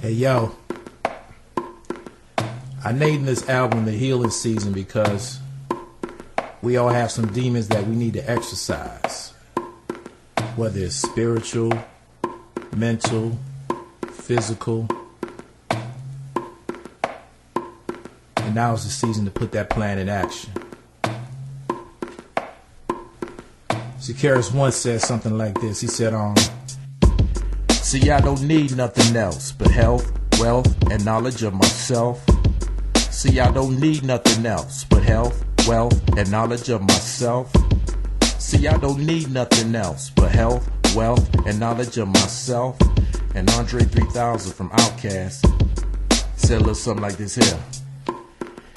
Hey yo, I named this album The Healing Season because we all have some demons that we need to exercise. Whether it's spiritual, mental, physical. And now is the season to put that plan in action. Sikaris once said something like this. He said, see, I don't need nothing else but health, wealth, and knowledge of myself. See, I don't need nothing else but health, wealth, and knowledge of myself. See, I don't need nothing else but health, wealth, and knowledge of myself. And Andre 3000 from Outkast said a little something like this here.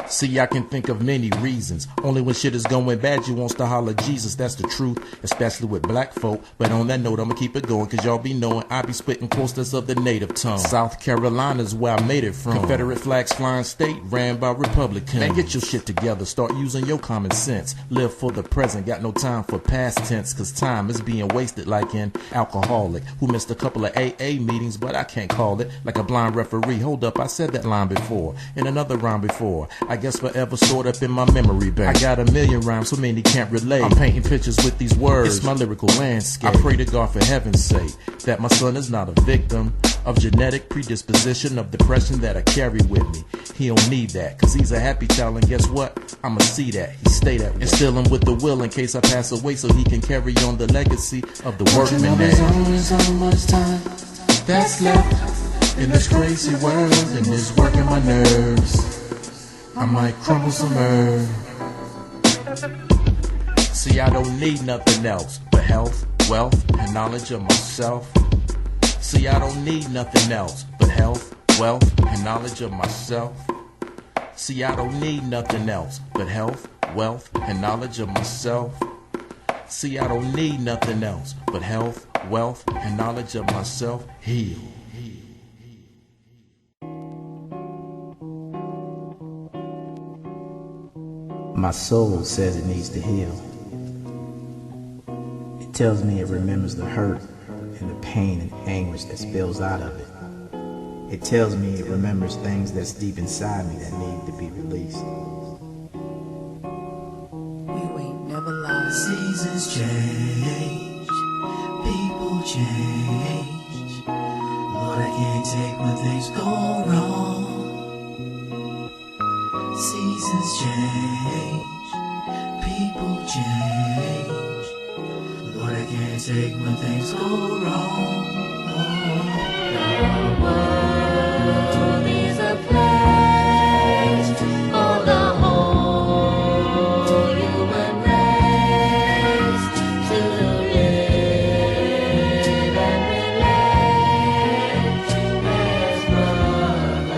See, I can think of many reasons. Only when shit is going bad, you wants to holler Jesus. That's the truth, especially with black folk. But on that note, I'ma keep it going, cause y'all be knowing I be spitting quotes that's of the native tongue. South Carolina's where I made it from. Confederate flags flying state, ran by Republicans. Man, get your shit together, start using your common sense. Live for the present, got no time for past tense. Cause time is being wasted like an alcoholic who missed a couple of AA meetings, but I can't call it. Like a blind referee, hold up, I said that line before. In another rhyme before. I guess forever stored up in my memory bank. I got a million rhymes, so many can't relate. I'm painting pictures with these words. It's my lyrical landscape. I pray to God for heaven's sake that my son is not a victim of genetic predisposition of depression that I carry with me. He don't need that, cause he's a happy child, and guess what? I'ma see that. He stay that way. Instill him with the will in case I pass away, so he can carry on the legacy of the workman. There's only so much time that's left in this crazy world, and it's working my nerves. I might crumble some herb. See, I don't need nothing else but health, wealth, and knowledge of myself. See, I don't need nothing else but health, wealth, and knowledge of myself. See, I don't need nothing else but health, wealth, and knowledge of myself. See, I don't need nothing else but health, wealth, and knowledge of myself. Heal. My soul says it needs to heal. It tells me it remembers the hurt and the pain and anguish that spills out of it. It tells me it remembers things that's deep inside me that need to be released. You ain't never lied. Seasons change, people change. Lord, I can't take when things go wrong. Seasons change, people change. Lord, I can't take when things go wrong. The world is a place for the whole human race to live and relate as brothers,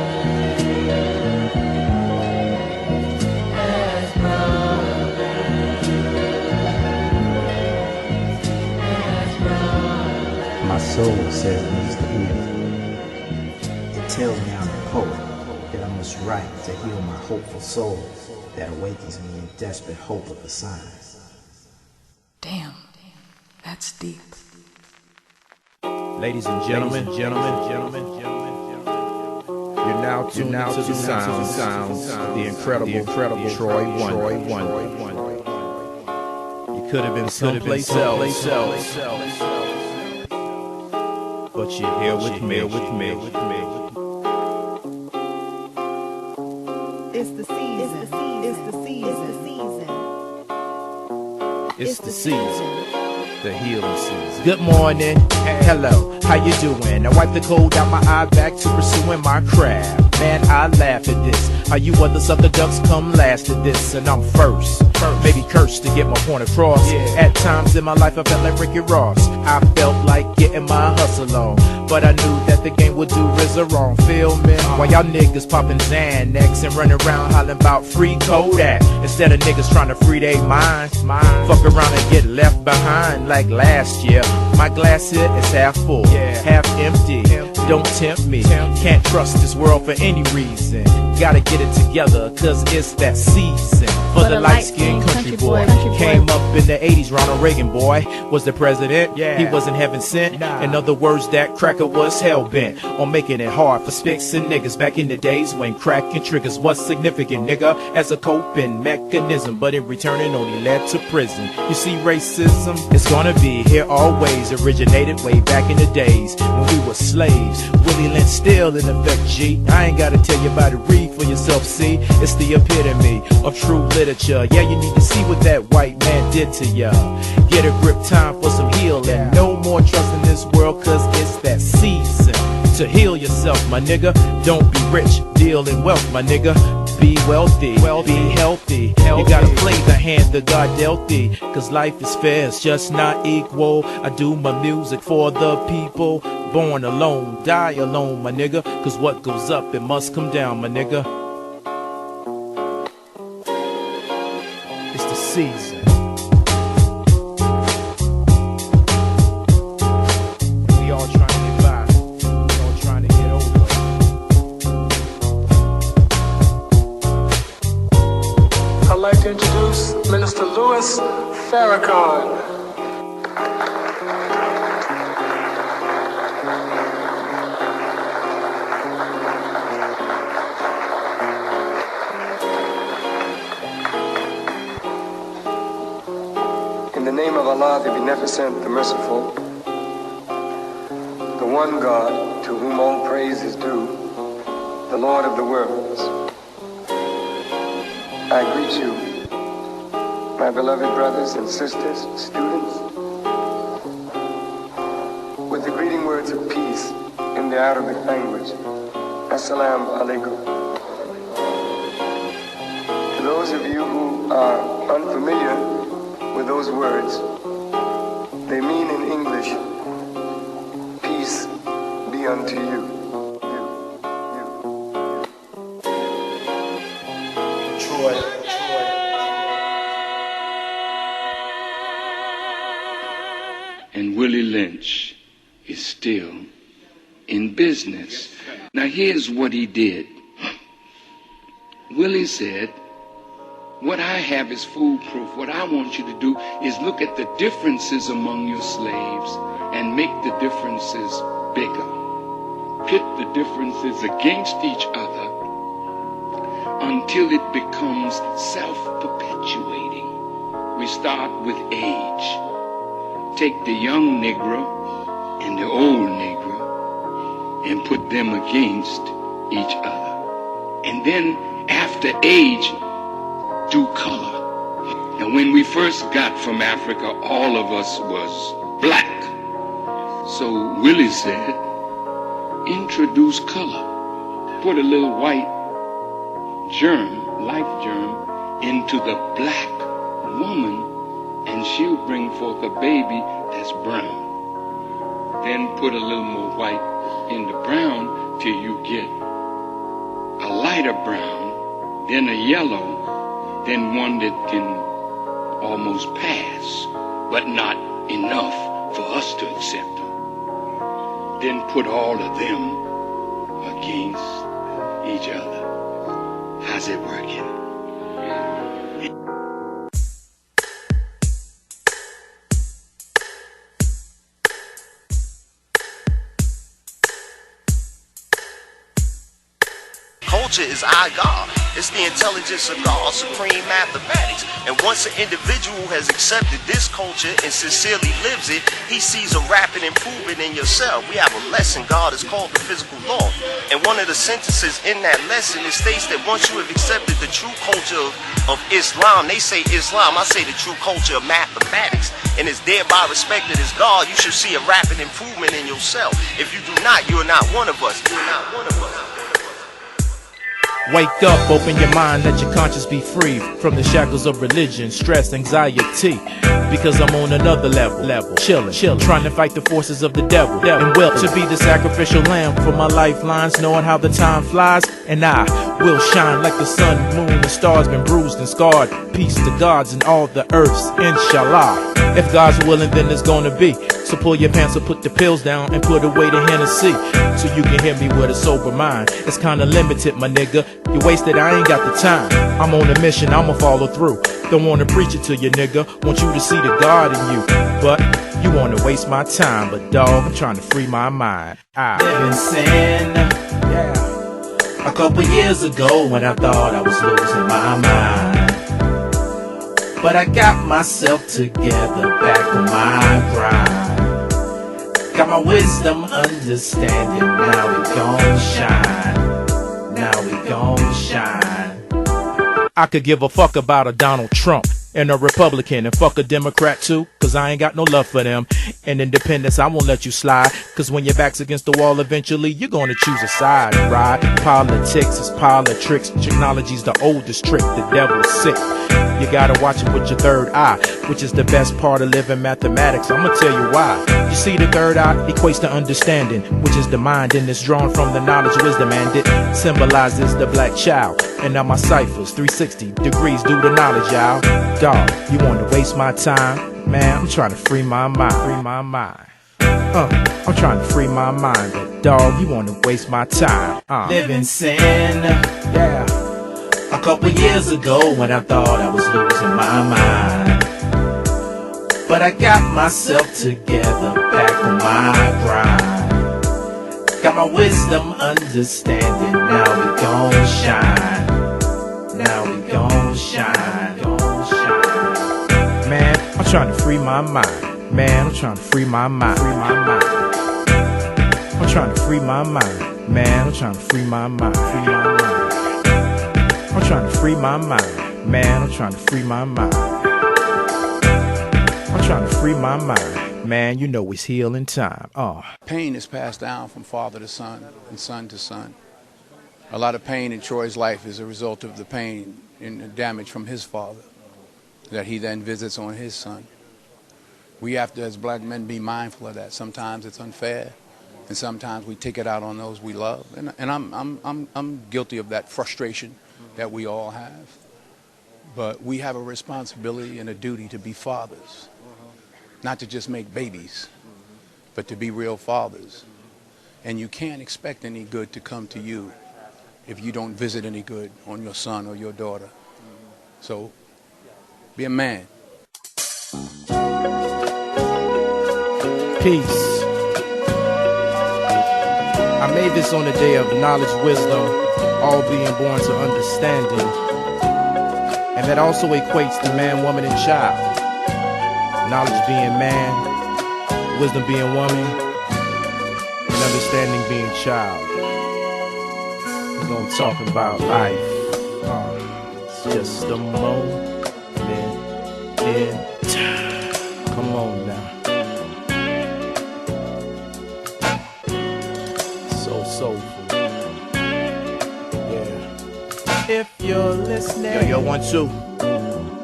as brothers. My soul says it needs to heal. It tells me I'm a poet, that I must write to heal my hopeful soul that awakens me in desperate hope of a sign. Damn, that's deep. Ladies and gentlemen, you're now tuned to the sounds of the incredible Troy One. You could have been someplace else, but you're here with me. It's the season. It's the season, the healing season. Good morning, hello, how you doing? I wipe the cold out my eye back to pursuing my craft. Man, I laugh at this. How you others of the ducks come last at this, and I'm first. Maybe cursed to get my point across. At times in my life I felt like Ricky Ross. I felt like getting my hustle on, but I knew that the game would do RZA wrong. Feel me? While y'all niggas popping Xanax and running around hollering about free Kodak, instead of niggas trying to free their minds. Fuck around and get left behind like last year. My glass here is half full, half empty. don't tempt me. Can't trust this world for any reason. Gotta get it together, cause it's that season for the light-skinned country boy. Came up in the 80s, Ronald Reagan, boy, was the president. He wasn't heaven sent. In other words, that cracker was hell-bent on making it hard for spicks and niggas back in the days when cracking triggers was significant, nigga, as a coping mechanism. But in return, it only led to prison. You see, racism is gonna be here always. Originated way back in the days when we were slaves. Willie Lynch still in effect, G. I ain't gotta tell you about it, read for yourself, see. It's the epitome of true literature. Yeah, you need to see what that white man did to ya. Get a grip, time for some healing. No more trust in this world, cause it's that season to heal yourself, my nigga. Don't be rich, deal in wealth, my nigga. Be wealthy, be healthy. You gotta play the hand that God dealt thee, cause life is fair, it's just not equal. I do my music for the people. Born alone, die alone, my nigga. Cause what goes up, it must come down, my nigga. It's the season. We all trying to get by. We all trying to get over. I'd like to introduce Minister Louis Farrakhan. In the name of Allah, the Beneficent, the Merciful, the one God to whom all praise is due, the Lord of the worlds, I greet you, my beloved brothers and sisters, students, with the greeting words of peace in the Arabic language. Assalamu alaikum. To those of you who are unfamiliar with those words, they mean in English, peace be unto you. And Willie Lynch is still in business. Now here's what he did. Willie said, what I have is foolproof. What I want you to do is look at the differences among your slaves and make the differences bigger. Pit the differences against each other until it becomes self-perpetuating. We start with age. Take the young Negro and the old Negro and put them against each other. And then after age, do color. Now when we first got from Africa, all of us was black. So Willie said, introduce color. Put a little white germ, life germ, into the black woman, and she'll bring forth a baby that's brown. Then put a little more white in the brown till you get a lighter brown, then a yellow, then one that can almost pass, but not enough for us to accept them. Then put all of them against each other. How's it working? Culture is our God. It's the intelligence of God, supreme mathematics. And once an individual has accepted this culture and sincerely lives it, he sees a rapid improvement in yourself. We have a lesson God has called the physical law. And one of the sentences in that lesson, it states that once you have accepted the true culture of Islam, they say Islam, I say the true culture of mathematics, and is thereby respected as God, you should see a rapid improvement in yourself. If you do not, you are not one of us. You are not one of us. Wake up, open your mind, let your conscience be free from the shackles of religion, stress, anxiety. Because I'm on another level, chillin', trying to fight the forces of the devil. And will to be the sacrificial lamb for my lifelines, knowing how the time flies. And I will shine like the sun, moon, and stars, been bruised and scarred. Peace to gods and all the earths, inshallah. If God's willing, then it's gonna be. So pull your pants or put the pills down and put away the Hennessy, so you can hear me with a sober mind. It's kinda limited, my nigga. You wasted, I ain't got the time. I'm on a mission, I'ma follow through. Don't wanna preach it to you, nigga. Want you to see the God in you, but you wanna waste my time. But dog, I'm trying to free my mind. Live in sin. Yeah. A couple years ago when I thought I was losing my mind, but I got myself together, back on my grind. Got my wisdom, understanding. Now we gon' shine. Now we gon' shine. I could give a fuck about a Donald Trump and a Republican, and fuck a Democrat too, cause I ain't got no love for them. And independence, I won't let you slide, cause when your back's against the wall, eventually you're gonna choose a side, right? Politics is politics, technology's the oldest trick, the devil's sick. You gotta watch it with your third eye, which is the best part of living mathematics. I'ma tell you why. You see, the third eye equates to understanding, which is the mind, and it's drawn from the knowledge, wisdom, and it symbolizes the black child. And now my ciphers, 360 degrees due to knowledge, y'all. Dog, you wanna waste my time? Man, I'm trying to free my mind, I'm trying to free my mind, but dog, you wanna waste my time. Live in sin. Yeah. A couple years ago when I thought I was losing my mind, but I got myself together, back on my grind. Got my wisdom, understanding. Now we gon' shine. Now we gon' shine. Man, I'm trying to free my mind. Man, I'm trying to free my mind. I'm trying to free my mind. Man, I'm trying to free my mind. I'm trying to free my mind. Man, I'm trying to free my mind. I'm trying to free my mind. Man, you know it's healing time. Pain is passed down from father to son and son to son. A lot of pain in Troy's life is a result of the pain and the damage from his father that he then visits on his son. We have to, as black men, be mindful of that. Sometimes it's unfair, and sometimes we take it out on those we love. And I'm guilty of that frustration that we all have. But we have a responsibility and a duty to be fathers, not to just make babies, but to be real fathers. And you can't expect any good to come to you if you don't visit any good on your son or your daughter. So be a man. Peace. I made this on the day of knowledge, wisdom, all being born to understanding. And that also equates to man, woman, and child. Knowledge being man, wisdom being woman, and understanding being child. We're gonna talk about life. It's just a moment in time. Come on now. So soulful. Yeah. If you're listening. Yo, 1, 2.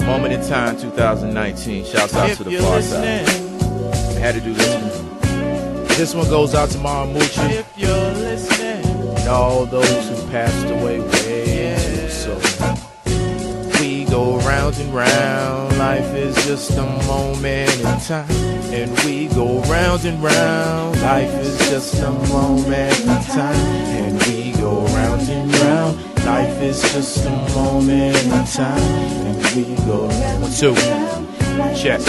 Moment in time, 2019. Shouts out to the far side. I had to do this one. This one goes out to Mama Moochie. If you're listening. And all those who passed away way too soon. We go round and round. Life is just a moment in time. And we go round and round. Life is just a moment in time. And we go round and round. Life is just a moment in time. And we go 1, 2. Check.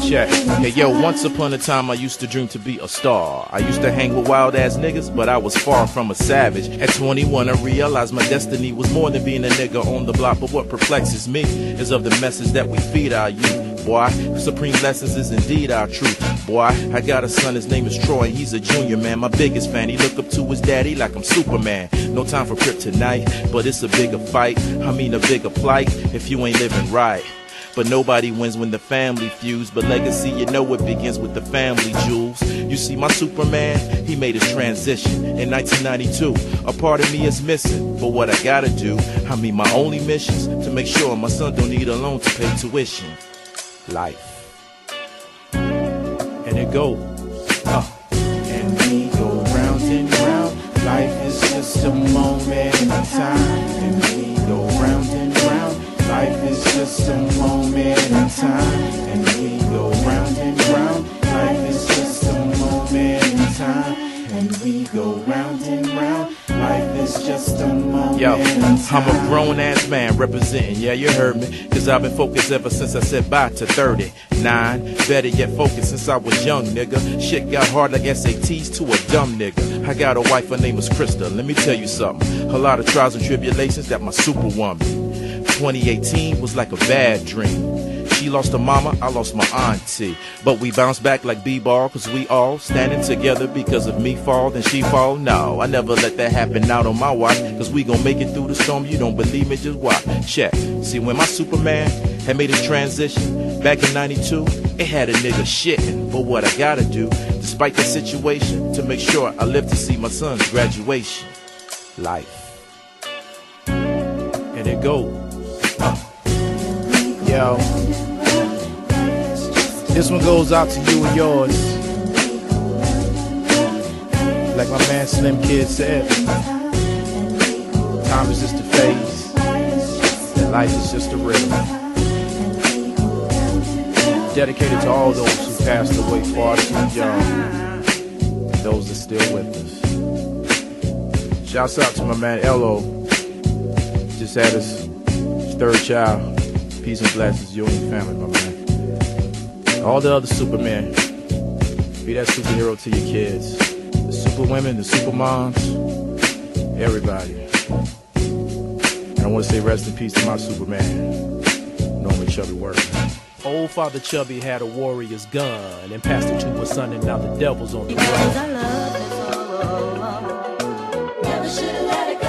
Hey yo, once upon a time I used to dream to be a star. I used to hang with wild ass niggas, but I was far from a savage. At 21 I realized my destiny was more than being a nigga on the block. But what perplexes me is of the message that we feed our youth. Boy, supreme lessons is indeed our truth. Boy, I got a son, his name is Troy, he's a junior man, my biggest fan. He look up to his daddy like I'm Superman. No time for kryptonite, but it's a bigger fight. I mean a bigger plight if you ain't living right. But nobody wins when the family feuds. But legacy, you know it begins with the family jewels. You see, my Superman, he made his transition in 1992. A part of me is missing, but what I gotta do, I mean my only mission's to make sure my son don't need a loan to pay tuition. Life. And it goes, and we go round and round. Life is just a moment in time. And we go round and round. Life is just a moment in time. And we go round and round. Life is just a moment in time. And we go round and round. Life is just a moment. Yo, I'm a grown ass man representing, yeah, you heard me. Cause I've been focused ever since I said bye to 39. Better yet focused since I was young, nigga. Shit got hard like SATs to a dumb nigga. I got a wife, her name is Krista. Let me tell you something. A lot of trials and tribulations, that my superwoman. 2018 was like a bad dream. She lost her mama, I lost my auntie. But we bounced back like B-ball, cause we all standing together. Because if me fall, then she fall. No, I never let that happen out on my watch. Cause we gon' make it through the storm, you don't believe me, just watch. Check, see when my Superman had made his transition back in 92, it had a nigga shitting. But what I gotta do, despite the situation, to make sure I live to see my son's graduation. Life. And it goes, yo. This one goes out to you and yours. Like my man Slim Kid said, time is just a phase, and life is just a rhythm. Dedicated to all those who passed away far too young, and those that still with us. Shouts out to my man L.O. Just had his third child. Peace and blessings, you and your family, my man. All the other Supermen, be that superhero to your kids. The superwomen, the supermoms, everybody. And I want to say rest in peace to my Superman, Norman Chubby Work. Old Father Chubby had a warrior's gun and passed it to his son, and now the devil's on the run. Never should have let it go.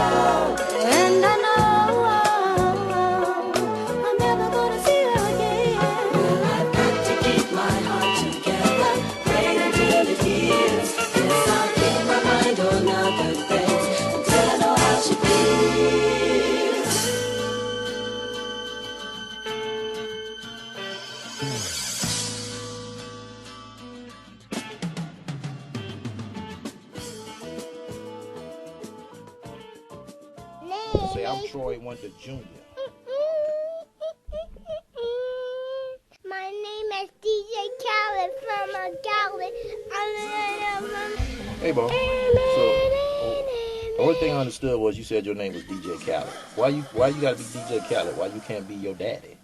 And I know I'm never gonna see her again. Well, I've got to keep my heart together, pray until it heals. Yes, I'll keep my mind on other things until I know how she feels. Say I'm Troy Wonder Jr. My name is DJ Khaled from a Khaled. Hey, Bo. So, the only thing I understood was you said your name was DJ Khaled. Why you gotta be DJ Khaled? Why you can't be your daddy?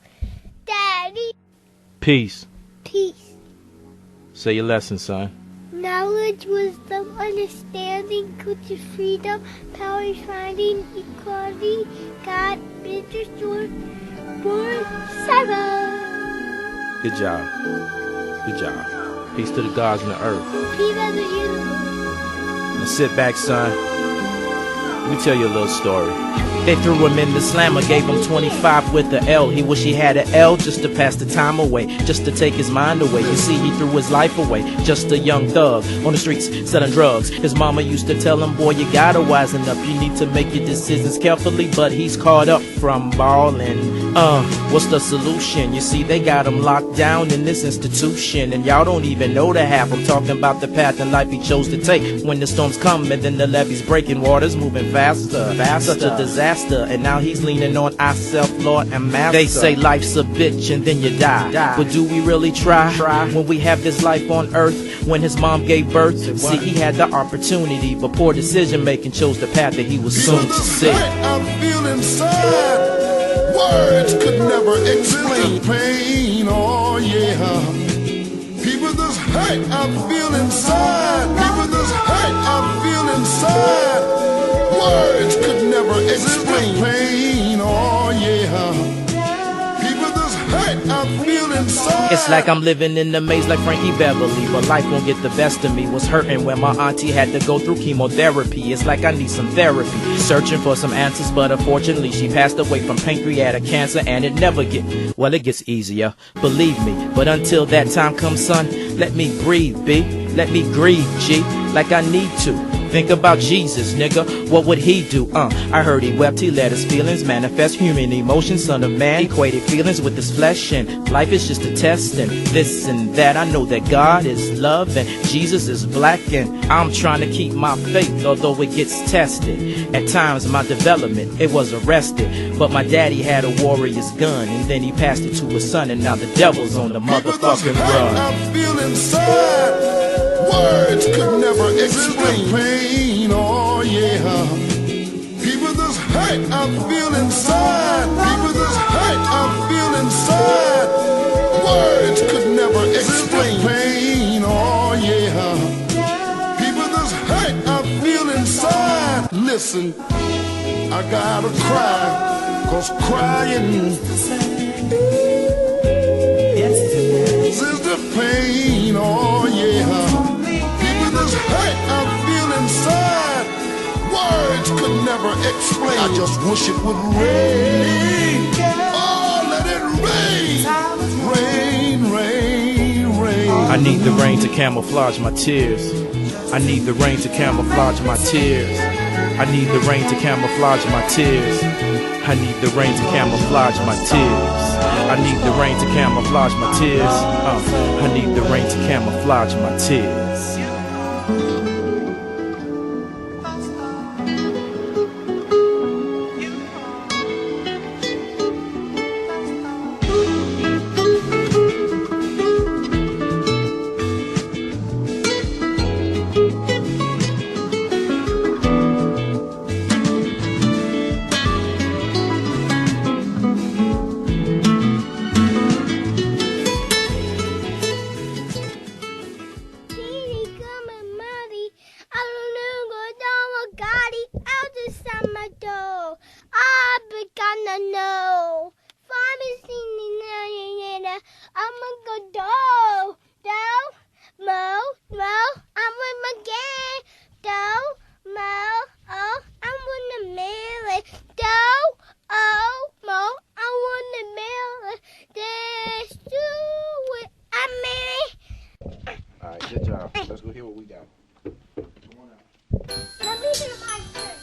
Daddy. Peace. Peace. Say your lesson, son. Knowledge, wisdom, understanding, culture, freedom, power, finding, equality, God, business, joy, born, seven. Good job. Good job. Peace to the gods and the earth. Peace to the universe. Now sit back, son. Let me tell you a little story. They threw him in the slammer, gave him 25 with the L. He wish he had an L just to pass the time away, just to take his mind away. You see, he threw his life away, just a young thug on the streets selling drugs. His mama used to tell him, boy, you gotta wisen up. You need to make your decisions carefully, but he's caught up from ballin'. What's the solution? You see, they got him locked down in this institution, and y'all don't even know the half. I'm talking about the path in life he chose to take. When the storms come and then the levees breaking, waters moving faster. Such a disaster. And now he's leaning on ourself, Lord and Master. They say life's a bitch and then you die. But do we really try? When we have this life on earth, when his mom gave birth, see, he had the opportunity, but poor decision making chose the path that he was soon to see. I feel inside. Words could never explain the pain. Oh yeah. People, this hurt I feel inside. People, this hurt I feel inside. Words could never explain pain, oh yeah. People, this hurt I feel inside. It's like I'm living in the maze like Frankie Beverly, but life won't get the best of me. Was hurting when my auntie had to go through chemotherapy. It's like I need some therapy, searching for some answers, but unfortunately she passed away from pancreatic cancer, and it never it gets easier, believe me. But until that time comes, son, let me breathe, B. Let me grieve, G, like I need to. Think about Jesus, nigga, what would he do? I heard he wept, he let his feelings manifest. Human emotions, son of man, equated feelings with his flesh. And life is just a test, and this and that. I know that God is love and Jesus is black, and I'm trying to keep my faith, although it gets tested. At times my development, it was arrested, but my daddy had a warrior's gun, and then he passed it to his son, and now the devil's on the motherfucking run. I feel inside. Words could never explain the pain, oh yeah. People, this hurt I feel inside. People, this hurt I feel inside. Words could never explain the pain, oh yeah. People, this hurt I feel inside. Listen, I gotta cry, 'cause crying is the pain, oh yeah. Hurt I feel inside. Words could never explain. I just wish it would rain. Oh, let it rain. Rain, rain, rain. I need the rain to camouflage my tears. I need the rain to camouflage my tears. I need the rain to camouflage my tears. I need the rain to camouflage my tears. I need the rain to camouflage my tears. I need the rain to camouflage my tears. Good job. Let's go hear what we got. Come on out. Let me hear my turn.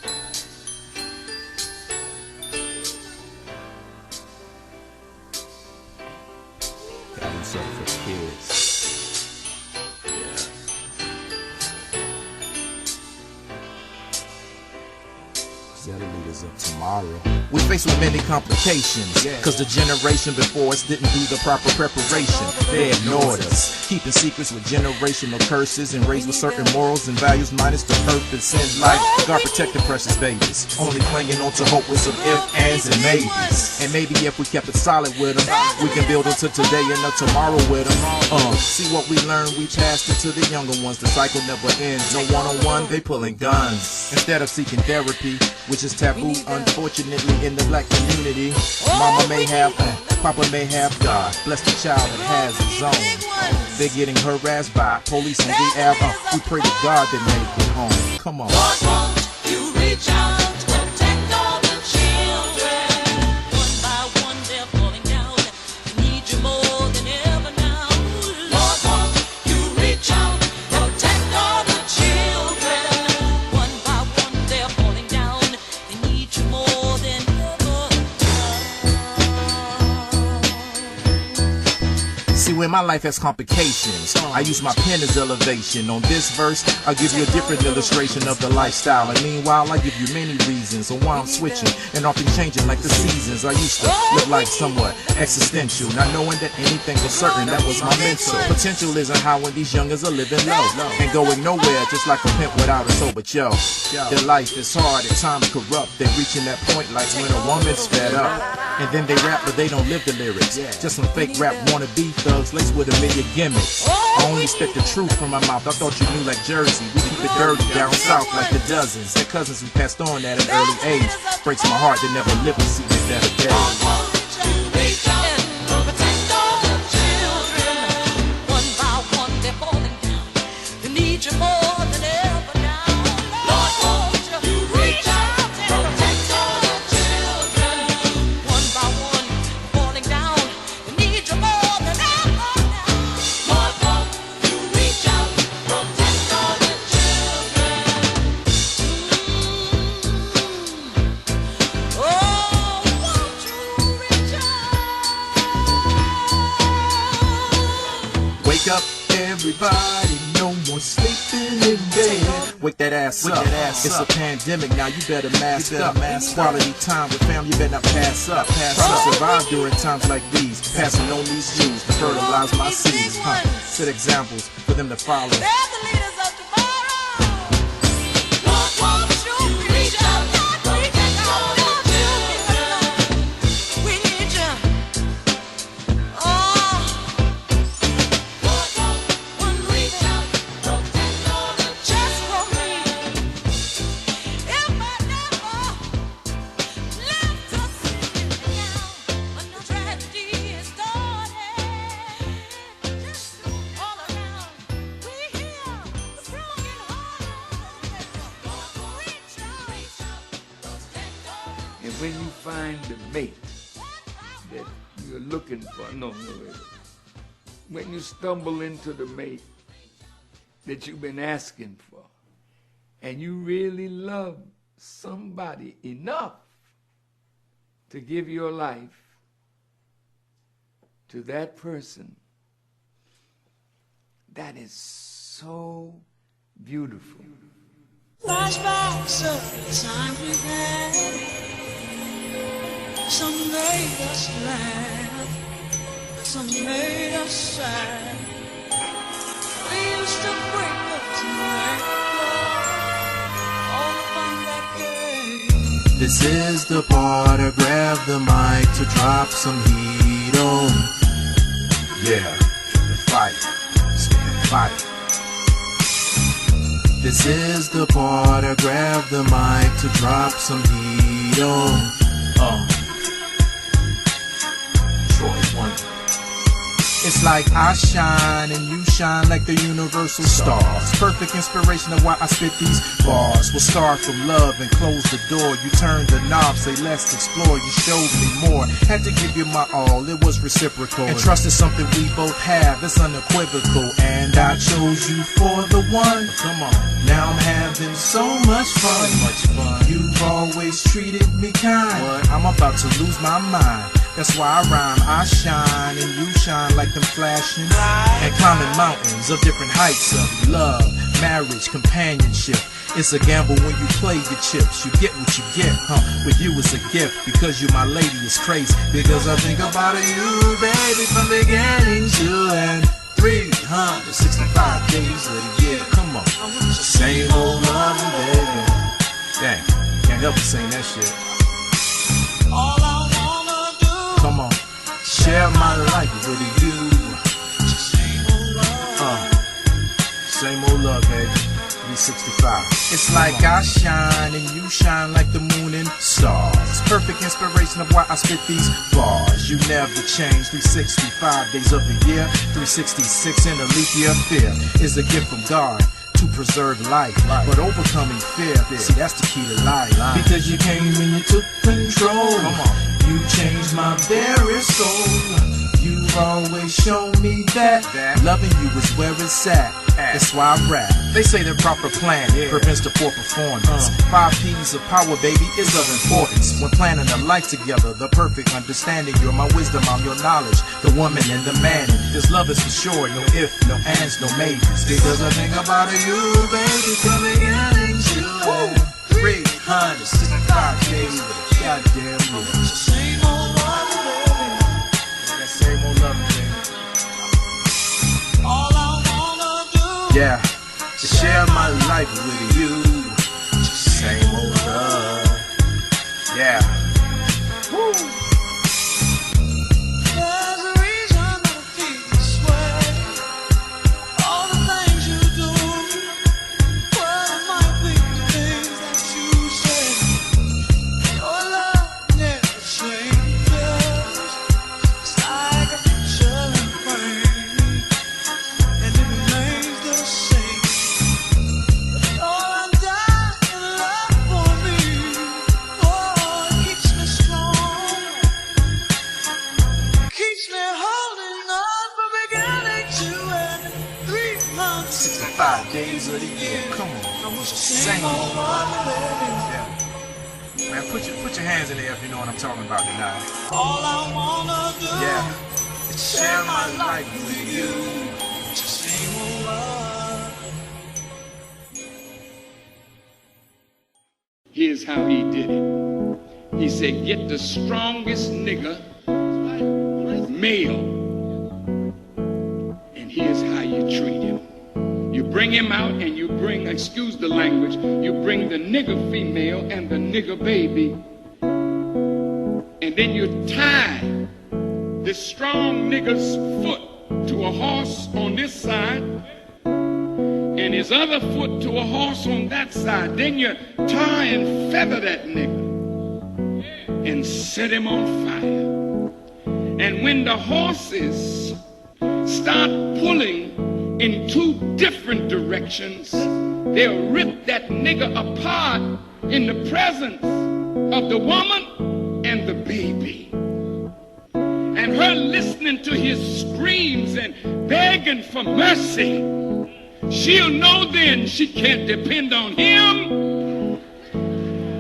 Got himself for the kids. Yeah. The leaders of tomorrow. We faced with many complications, cause the generation before us didn't do the proper preparation. They ignored us, keeping secrets with generational curses, and raised with certain morals and values minus the purpose in life. God protect the precious babies, only clinging on to hope with some ifs, ands, and maybes. And maybe if we kept it solid with them, we can build into today and a tomorrow with them. See what we learned, we passed it to the younger ones. The cycle never ends, no one-on-one, they pulling guns. Instead of seeking therapy, which is taboo, unfortunately, in the black community. Mama may have, Papa may have, God bless the child that has his own. They're getting harassed by police on the app. We pray to God they make it home. Come on. Lord, won't you reach out to protect all the children? One by one they're falling down. They need you more than ever now. Lord, won't you reach out, protect all the children? One by one they're falling down. They need you more than ever now. See, when my life has complications, I use my pen as elevation. On this verse, I'll give you a different illustration of the lifestyle. And meanwhile, I give you many reasons on why I'm switching and often changing like the seasons. I used to live life somewhat existential, not knowing that anything was certain. That was my mental. Potential isn't how when these youngers are living low and going nowhere, just like a pimp without a soul. But yo, their life is hard, at times corrupt. They're reaching that point like when a woman's fed up. And then they rap, but they don't live the lyrics. Just some fake rap wannabe thugs laced with a million gimmicks. I only spit the truth from my mouth. I thought you knew like Jersey. We keep it dirty down south like the dozens. Their cousins who passed on at an early age. Breaks my heart, they never live to see the better days. sleeping in bed. Wake that ass up. It's a pandemic now, you better mask up. Quality time with family, you better not pass up. Survive during times like these. Passing on these Jews to fertilize my seeds. Set examples for them to follow. They're the leaders of tomorrow. Won't you reach out? We need you. Oh. One reach out. Just for me. If I never lived to see it now, when the tragedy is started, all around we hear the broken heart. Reach out. And when you find the mate that you're looking for, when you stumble into the mate that you've been asking for, and you really love somebody enough to give your life to that person, that is so beautiful. Flashbacks of the times we've had. Some made us laugh, some made us sad. We used to break up to make love, all the fun that came. This is the part to grab the mic to drop some heat on. Yeah, the fight, fight. This is the part I grab the mic to drop some heat on. Troy one. It's like I shine and you shine like the universal stars. Perfect inspiration of why I spit these bars. We'll start from love and close the door. You turn the knob, say let's explore. You showed me more, had to give you my all. It was reciprocal, and trust is something we both have. It's unequivocal, and I chose you for the one. Come on, now I'm having so much fun. You've always treated me kind. I'm about to lose my mind. That's why I rhyme, I shine, and you shine like them flashing. And climbing mountains of different heights of love, marriage, companionship. It's a gamble when you play your chips. You get what you get, with you it's a gift. Because you my lady is crazy. Because I think about you, baby, from beginning to end. 365 days of the year, come on. Same old loving, baby. Dang, can't help but sing that shit. All I wanna do, come on, share my life with you. Same old love, baby. 365. It's like I shine and you shine like the moon and stars. Perfect inspiration of why I spit these bars. You never change. 365 days of the year. 366 in a leap year. Fear is a gift from God to preserve life, but overcoming fear. See, that's the key to life. Because you came and you took control. Come on. You changed my very soul. You've always shown me that loving you is where it's at. That's why I rap. They say the proper plan prevents the poor performance. 5 P's of power, baby, is of importance. When planning a life together, the perfect understanding. You're my wisdom, I'm your knowledge. The woman and the man. This love is for sure. No if, no ands, no maybes. Because I think about you, baby, coming into 365 days of the goddamn year. same old love, baby. That same old love, baby. All I wanna do, yeah, to share my life with you. Same old love. Yeah. Woo. there's a reason that I feel this way. All the things you do, well, it might be the things that you say. Your love never changes. It's like a picture in frame, and it remains the same. You're undying love for me. Oh, it keeps me strong. Keeps me holding on from beginning to end. 365 days of the year. Come on. same old love, baby. Yeah. Man, put your hands in the air if you know what I'm talking about tonight. All I wanna do, Yeah. To share my life with you. same old love. here's how he did it. He said, get the strongest nigga, male, and here's how you treat him. You bring him out and you bring, excuse the language, you bring the nigger female and the nigger baby, and then you tie the strong nigger's foot to a horse on this side and his other foot to a horse on that side. Then you tie and feather that nigger and set him on fire. And when the horses start pulling in two different directions, they'll rip that nigger apart in the presence of the woman and the baby. And her listening to his screams and begging for mercy, she'll know then she can't depend on him.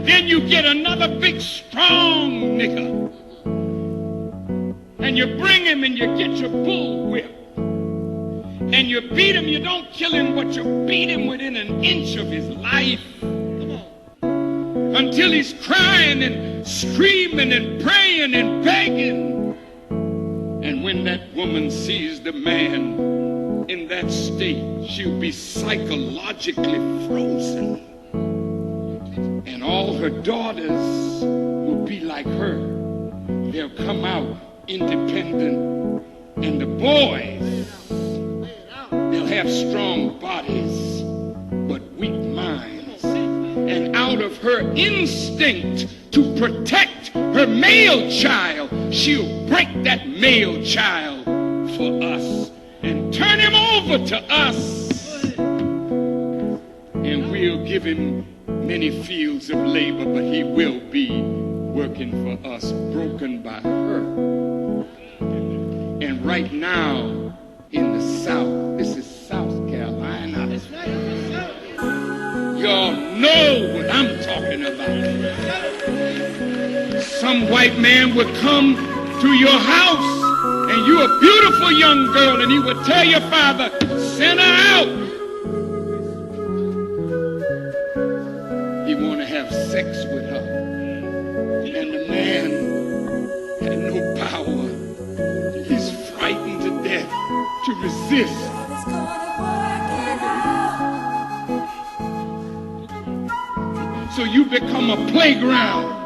Then you get another big strong nigga, and you bring him and you get your bull whip, and you beat him. You don't kill him, but you beat him within an inch of his life until he's crying and screaming and praying and begging. And when that woman sees the man in that state, she'll be psychologically frozen. And all her daughters will be like her. They'll come out independent. And the boys, they'll have strong bodies, but weak minds. And out of her instinct to protect her male child, she'll break that male child for us and turn him over to us. And we'll give him many fields of labor, but he will be working for us, broken by her. And right now in the South, this is South Carolina, y'all know what I'm talking about. Some white man would come to your house and you're a beautiful young girl, and he would tell your father, send her out. He want to have sex with her. And the man had no power. He's frightened to death to resist. So you become a playground.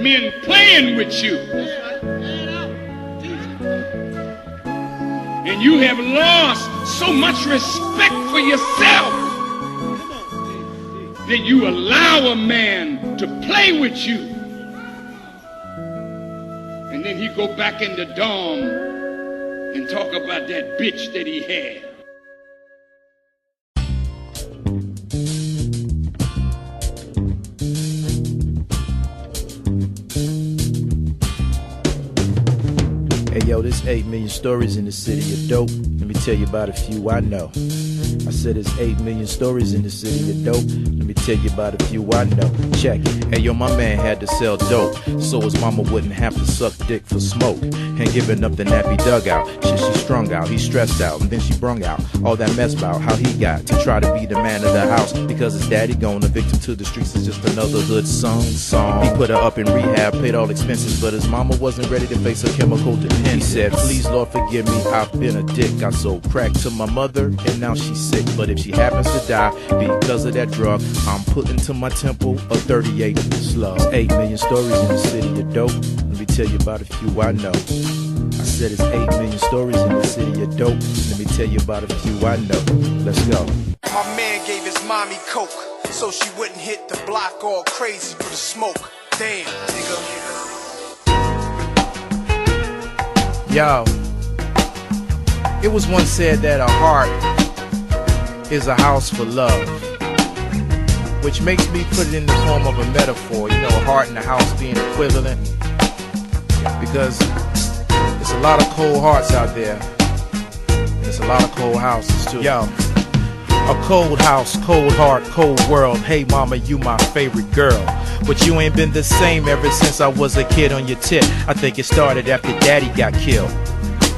Men playing with you. And you have lost so much respect for yourself that you allow a man to play with you. And then he go back in the dorm and talk about that bitch that he had. Hey yo, there's 8 million stories in the city of dope. Let me tell you about a few I know. I said there's 8 million stories in the city of dope. Let me tell you about a few I know. Check it. Hey yo, my man had to sell dope so his mama wouldn't have to suck dick for smoke. And giving up the nappy dugout. Shit, she strung out, he stressed out, and then she brung out all that mess about how he got to try to be the man of the house because his daddy gone. A victim to the streets is just another hood song. He put her up in rehab, paid all expenses, but his mama wasn't ready to face her chemical dependence. He said, please Lord forgive me, I've been a dick. I sold crack to my mother and now she's sick. But if she happens to die because of that drug, I'm putting to my temple a 38 slug. 8 million stories in the city of dope. Let me tell you about a few I know. I said it's 8 million stories in the city of dope. Let me tell you about a few I know. Let's go. My man gave his mommy coke so she wouldn't hit the block all crazy for the smoke. Damn, nigga. Yo, it was once said that a heart is a house for love, which makes me put it in the form of a metaphor. You know, a heart and a house being equivalent, because there's a lot of cold hearts out there. There's a lot of cold houses too. Yo, a cold house, cold heart, cold world. Hey mama, you my favorite girl, but you ain't been the same ever since I was a kid on your tip. I think it started after daddy got killed.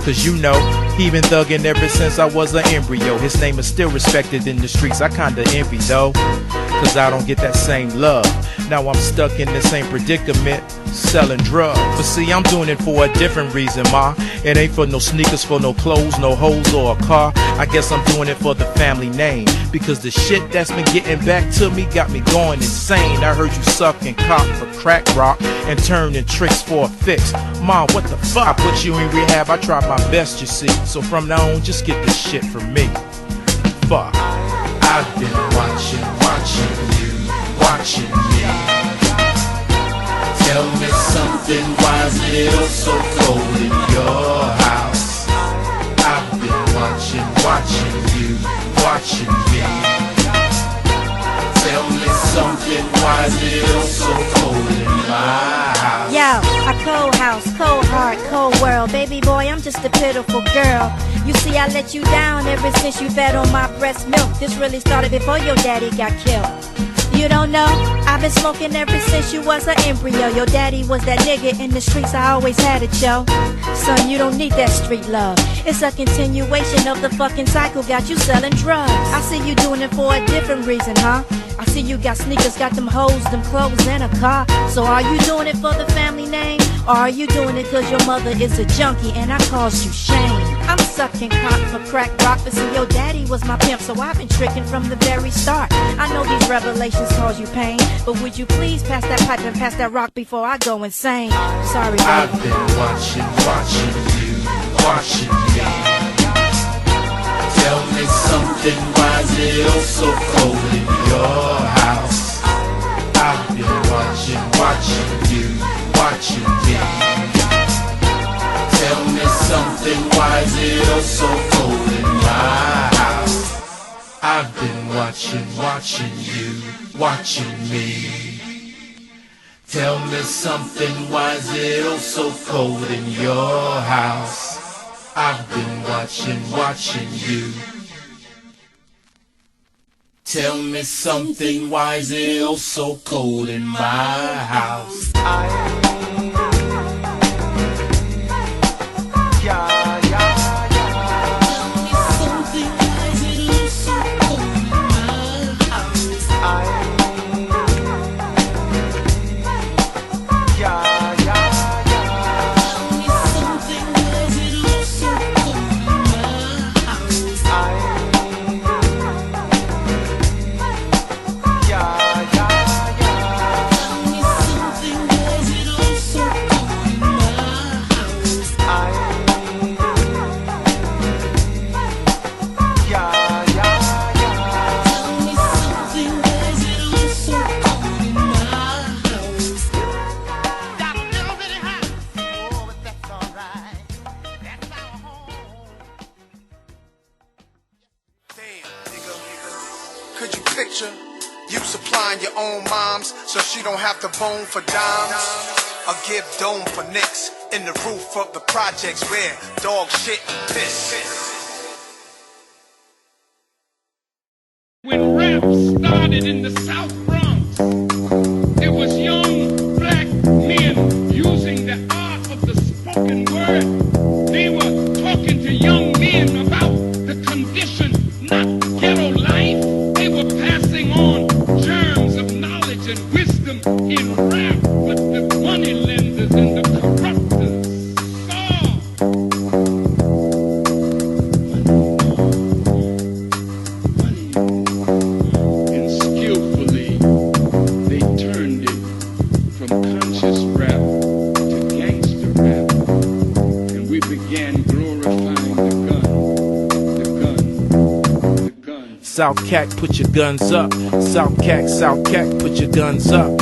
Cause you know, He been thugging ever since I was an embryo. His name is still respected in the streets. I kinda envy though, cause I don't get that same love. Now I'm stuck in the same predicament, selling drugs. But see, I'm doing it for a different reason, ma. It ain't for no sneakers, for no clothes, no hoes or a car. I guess I'm doing it for the family name, because the shit that's been getting back to me got me going insane. I heard you sucking cock for crack rock and turning tricks for a fix. Ma, what the fuck? I put you in rehab, I tried my best, you see. So from now on, just get this shit from me. Fuck. I've been watching you, watching me. Tell me something, why is it so cold in your house? I've been watching you, watching me. Tell me something, why is it so cold in my house? Yo, a cold house, cold heart, cold world. Baby boy, I'm just a pitiful girl. You see, I let you down ever since you fed on my breast milk. This really started before your daddy got killed. You don't know? I've been smoking ever since you was an embryo. Your daddy was that nigga in the streets, I always had it, yo. Son, you don't need that street love. It's a continuation of the fucking cycle, got you selling drugs. I see you doing it for a different reason, huh? I see you got sneakers, got them hoes, them clothes, and a car. So are you doing it for the family name? Or are you doing it cause your mother is a junkie and I caused you shame? I'm sucking cock for crack rock, but see your daddy was my pimp, so I've been tricking from the very start. I know these revelations cause you pain, but would you please pass that pipe and pass that rock before I go insane? Sorry, baby. I've been watching you, watching me. Tell me something, why is it so cold in your house? I've been watching you, watching me. Tell me something, why is it so cold in my house? I've been watching you, watching me. Tell me something, why is it so cold in your house? I've been watching you. Tell me something, why is it so cold in my house? Could you picture you supplying your own moms so she don't have to bone for dimes? Or give dome for nicks in the roof of the projects where dog shit and piss. When rap started in the South Bronx, it was young black men using the art of the spoken word. They were talking to young men about the condition, not ghetto life. They were passing on germs of knowledge and wisdom in rap, but the money lenders and the corrupters saw. And skillfully, they turned it from conscious rap to gangster rap, and we began glorifying the gun. South Cac, put your guns up. South Cac, put your guns up.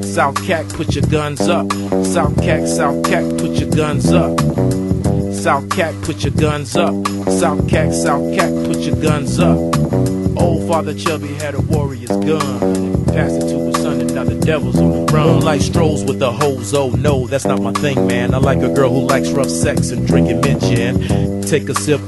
South Cac, put your guns up. South Cac, put your guns up. South Cac, put your guns up. South Cac, put your guns up. Old Father Chubby had a warrior's gun. Passed it to his son and now the devil's on the run. Moonlight strolls with the hoes, oh no, that's not my thing, man. I like a girl who likes rough sex and drinking mint gin. Take a sip,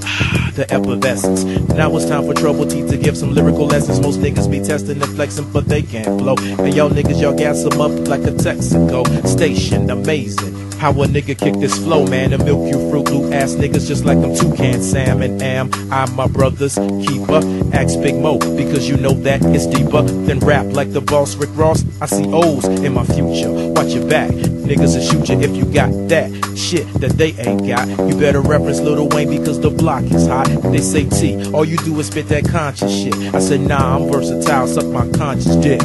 the effervescence. Now it's time for Trouble T to give some lyrical lessons. Most niggas be testing and flexing, but they can't flow. And y'all niggas, y'all gas them up like a Texaco station. Amazing How a nigga kick this flow, man, and milk you Fruit Loop ass niggas just like them Toucan Sam. And am I my brother's keeper? Ask Big Mo, because you know that it's deeper than rap. Like the boss Rick Ross, I see O's in my future. Watch your back, niggas will shoot you if you got that shit that they ain't got. You better reference Lil Wayne because the block is hot. They say T, all you do is spit that conscious shit. I said nah, I'm versatile, suck my conscious dick.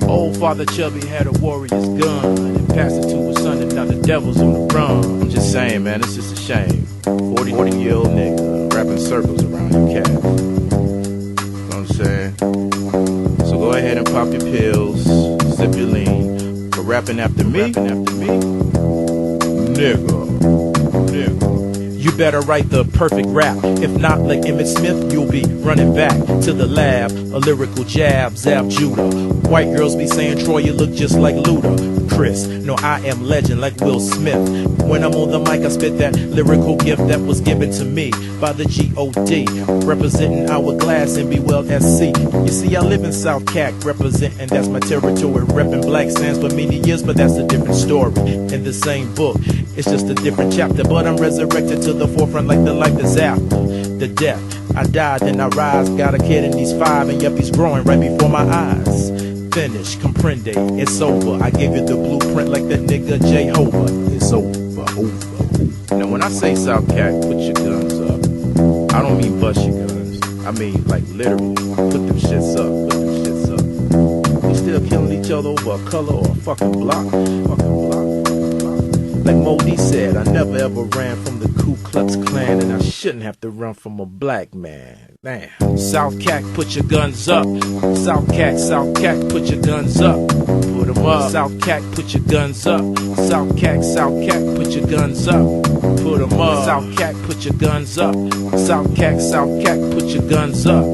Old Father Chubby had a warrior's gun and passed it to his son, and now the devil's on the run. I'm just saying, man, it's just a shame. 40-year-old nigga rapping circles around you cat. You know what I'm saying? So go ahead and pop your pills, sip your lean. For rapping after me, nigga. You better write the perfect rap. If not, like Emmett Smith, you'll be running back to the lab. A lyrical jab, zap Judah. White girls be saying, Troy, you look just like Luda. Chris, no, I am legend like Will Smith. When I'm on the mic, I spit that lyrical gift that was given to me by the G.O.D. Representing Hourglass and Be Well SC. You see, I live in South Cac, representing, that's my territory. Repping Black Sands for many years, but that's a different story. In the same book, it's just a different chapter. But I'm resurrected to the forefront like the life is after the death. I died, then I rise. Got a kid and he's 5, and yup, he's growing right before my eyes. Finish, comprende, it's over. I gave you the blueprint like that nigga Jehovah. It's over. Now when I say South Cac, put your guns up, I don't mean bust your guns. I mean like literally, put them shits up. We still killing each other over a color or a fucking block. Like Modi said, I never ever ran from the Ku Klux Klan, and I shouldn't have to run from a black man. Damn. South Cac, put your guns up. South Cac, put your guns up. Put them up. South Cac, put your guns up. South Cac, put your guns up. Put them up. South Cac, put your guns up. South Cac, put your guns up.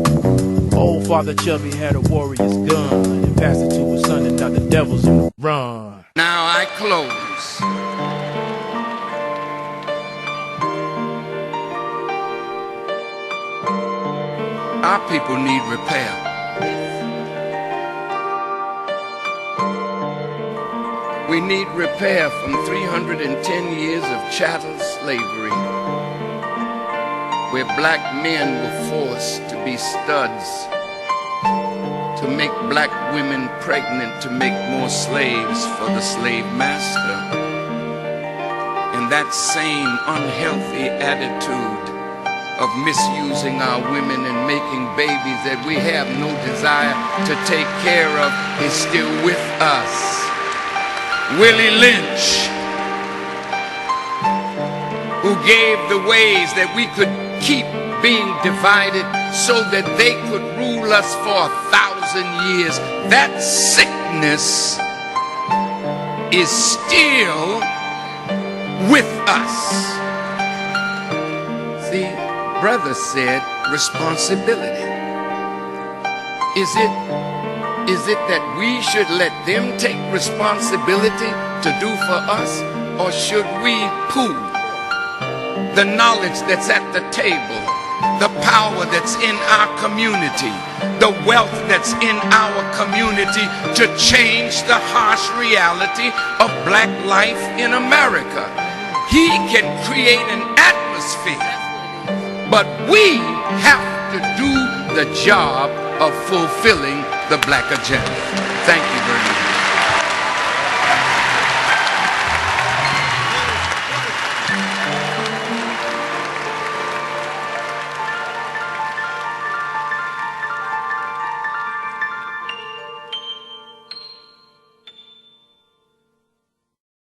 Old Father Chubby had a warrior's gun and passed it to his son, and now the devil's on the run. Now I close. Our people need repair. We need repair from 310 years of chattel slavery, where black men were forced to be studs, to make black women pregnant, to make more slaves for the slave master. And that same unhealthy attitude of misusing our women and making babies that we have no desire to take care of is still with us. Willie Lynch, who gave the ways that we could keep being divided so that they could rule us for 1,000 years. That sickness is still with us. See, brother said responsibility. Is it that we should let them take responsibility to do for us, or should we pool the knowledge that's at the table, the power that's in our community, the wealth that's in our community to change the harsh reality of black life in America? He can create an atmosphere, but we have to do the job of fulfilling the black agenda. Thank you very much.